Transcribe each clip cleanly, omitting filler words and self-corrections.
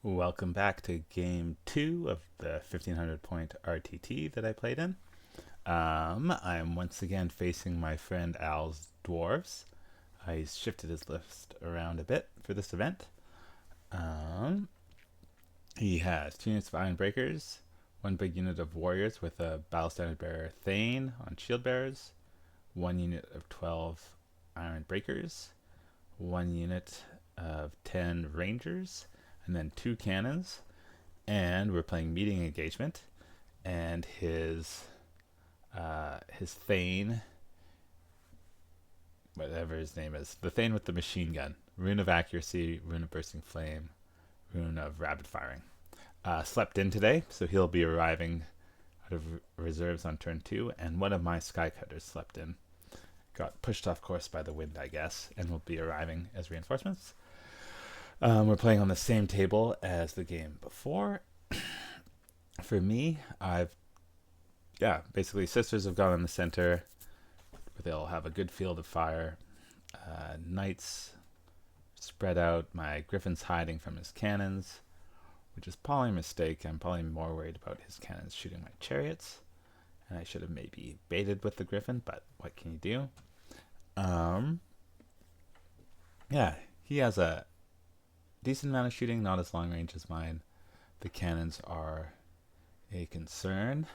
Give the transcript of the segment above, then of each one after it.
Welcome back to game 2 of the 1500 point RTT that I played in. I'm once again facing my friend Al's Dwarves. He's shifted his list around a bit for this event. Um, he has 2 units of Iron Breakers, 1 big unit of Warriors with a Battle Standard Bearer Thane on Shield Bearers, 1 unit of 12 Iron Breakers, 1 unit of 10 Rangers, and then 2 cannons. And we're playing Meeting Engagement, and his Thane, whatever his name is, the Thane with the machine gun, Rune of Accuracy, Rune of Bursting Flame, Rune of Rapid Firing. Slept in today, so he'll be arriving out of reserves on turn 2, and one of my Skycutters slept in. Got pushed off course by the wind, I guess, and will be arriving as reinforcements. We're playing on the same table as the game before. For me, basically sisters have gone in the center where they'll have a good field of fire. Knights spread out. My griffin's hiding from his cannons, which is probably a mistake. I'm probably more worried about his cannons shooting my chariots, and I should have maybe baited with the griffin, but what can you do? He has a decent amount of shooting, not as long range as mine. The cannons are a concern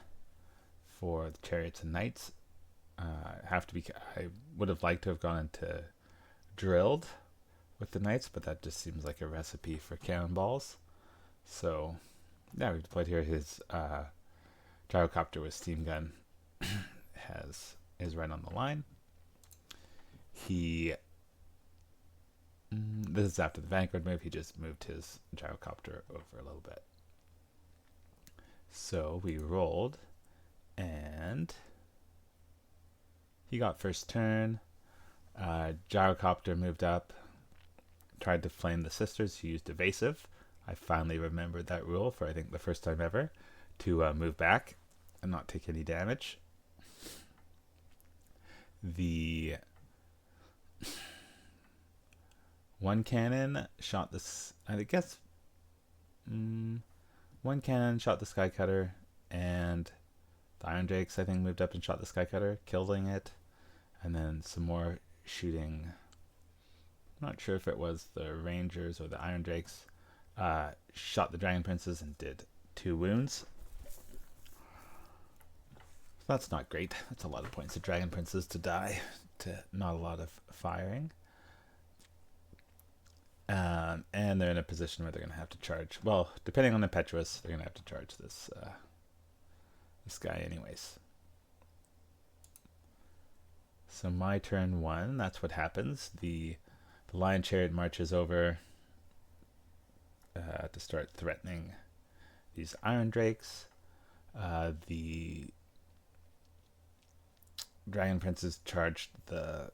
for the chariots and knights. I would have liked to have gone into drilled with the knights, but that just seems like a recipe for cannonballs. So, yeah, we've deployed here. His gyrocopter with steam gun is right on the line. This is after the Vanguard move. He just moved his gyrocopter over a little bit. So we rolled, and he got first turn. Gyrocopter moved up, tried to flame the sisters. He used evasive. I finally remembered that rule for I think the first time ever, to move back and not take any damage. The one cannon shot this. I guess one cannon shot the Skycutter, and the Iron Drakes I think moved up and shot the Skycutter, killing it, and then some more shooting. I'm not sure if it was the Rangers or the Iron Drakes. Shot the Dragon Princes and did 2 wounds. That's not great. That's a lot of points of Dragon Princes to die to not a lot of firing. And they're in a position where they're going to have to charge. Well, depending on Impetuous, they're going to have to charge this guy anyways. So my turn 1, that's what happens. The Lion Chariot marches over to start threatening these Iron Drakes. The Dragon Princes charged the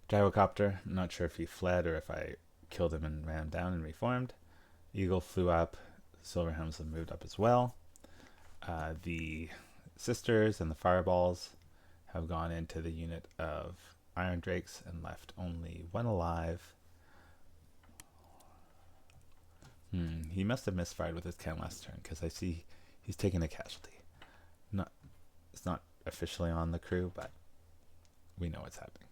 gyrocopter. I'm not sure if he fled or if I killed him and ran him down and reformed. Eagle flew up. Silver Helms have moved up as well. The sisters and the fireballs have gone into the unit of Iron Drakes and left only 1 alive. He must have misfired with his cannon last turn, because I see he's taking a casualty. It's not officially on the crew, but we know what's happening.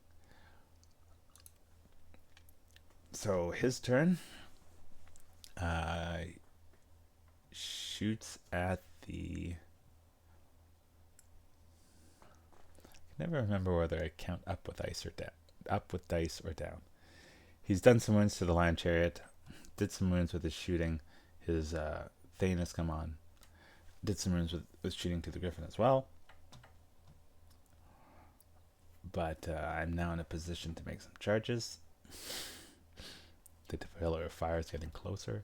So his turn. Shoots at the. I never remember whether I count up with dice or down. Up with dice or down. He's done some wounds to the Lion Chariot. Did some wounds with his shooting. His Thane has come on. Did some wounds with shooting to the Griffin as well. But I'm now in a position to make some charges. The Pillar of Fire is getting closer.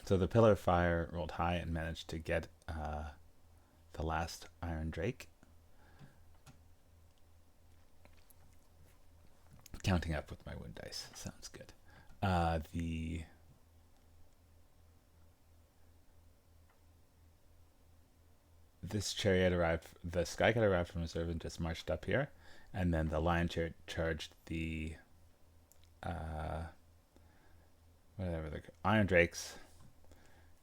So the Pillar of Fire rolled high and managed to get the last Iron Drake. Counting up with my wound dice. Sounds good. This chariot arrived, the Skycutter arrived from reserve and just marched up here, and then the Lion Chariot charged the the Iron Drakes,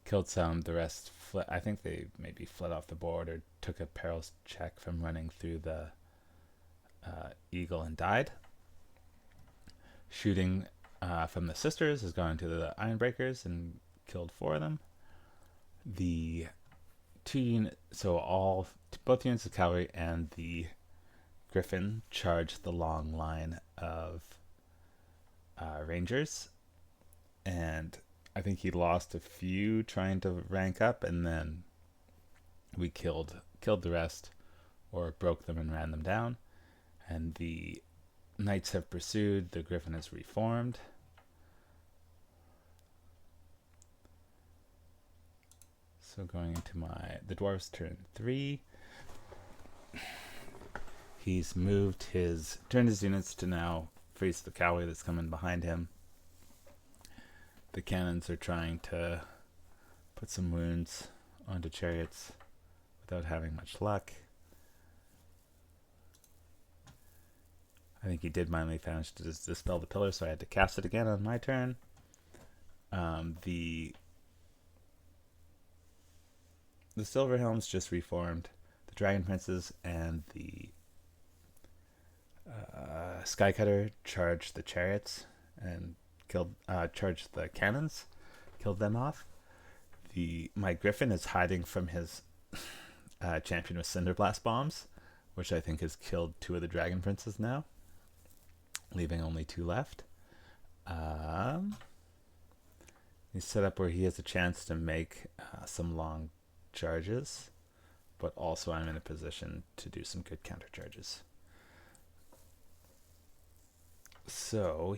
killed some. The rest, I think they maybe fled off the board or took a perils check from running through the eagle and died. Shooting from the sisters has gone to the Ironbreakers and killed 4 of them. The 2 units, so both units of cavalry and the Griffin charged the long line of Rangers, and I think he lost a few trying to rank up, and then we killed the rest, or broke them and ran them down. And the Knights have pursued. The Griffin has reformed. So going into the Dwarfs turn 3. He's turned his units to now face the cavalry that's coming behind him. The cannons are trying to put some wounds onto chariots without having much luck. I think he did finally manage to dispel the pillar, so I had to cast it again on my turn. The Silver Helms just reformed. The Dragon Princes and the Skycutter charged the chariots and charged the cannons, killed them off. My Griffin is hiding from his champion with Cinderblast bombs, which I think has killed 2 of the Dragon Princes now, leaving only 2 left. He's set up where he has a chance to make some long charges, but also I'm in a position to do some good counter charges. So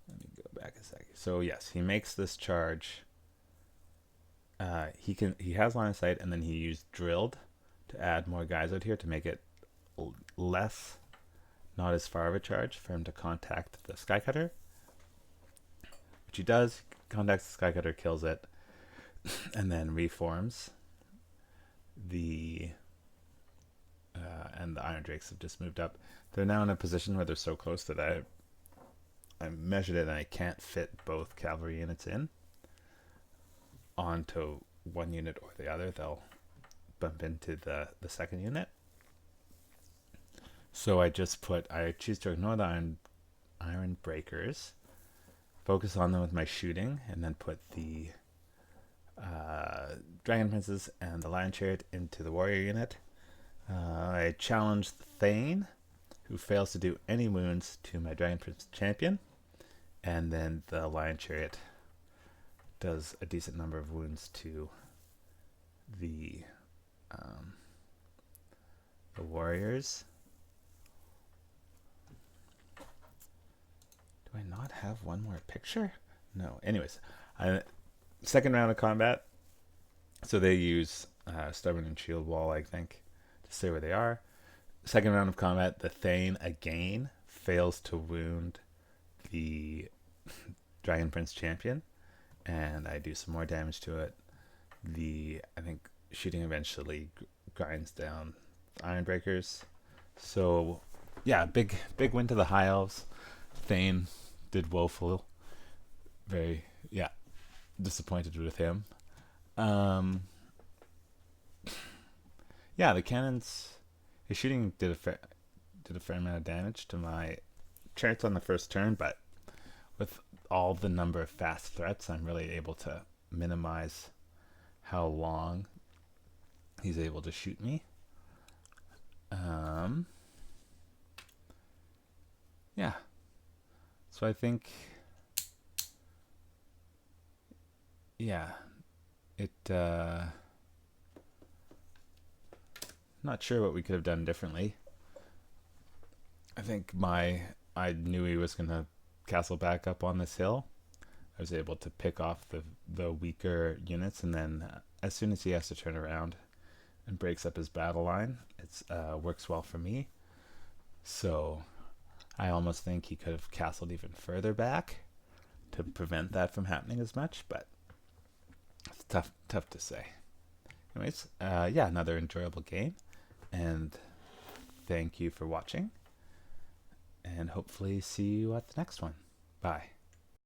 let me go back a second. So yes, he makes this charge. He has line of sight, and then he used drilled to add more guys out here to make it less, not as far of a charge for him to contact the Skycutter, which he does. Contacts the Skycutter, kills it, and then reforms. And the Iron Drakes have just moved up. They're now in a position where they're so close that I measured it and I can't fit both cavalry units in onto one unit or the other. They'll bump into the second unit. So I choose to ignore the Iron Breakers, focus on them with my shooting, and then put the Dragon Princes and the Lion Chariot into the warrior unit. I challenge the Thane, who fails to do any wounds to my Dragon Prince champion, and then the Lion Chariot does a decent number of wounds to the warriors. Do I not have one more picture? No. Anyways, second round of combat. So they use Stubborn and Shield Wall, I think, to stay where they are. Second round of combat, the Thane again fails to wound the Dragon Prince champion, and I do some more damage to it. I think shooting eventually grinds down the Iron Breakers. So yeah, big win to the High Elves. Thane did woeful. Very disappointed with him. The cannons. His shooting did a fair amount of damage to my chariots on the first turn, but with all the number of fast threats, I'm really able to minimize how long he's able to shoot me. So I think, not sure what we could have done differently. I think I knew he was going to castle back up on this hill. I was able to pick off the weaker units, and then as soon as he has to turn around and breaks up his battle line, it works well for me. So I almost think he could have castled even further back to prevent that from happening as much, but it's tough to say. Anyways, another enjoyable game, and thank you for watching, and hopefully see you at the next one. Bye.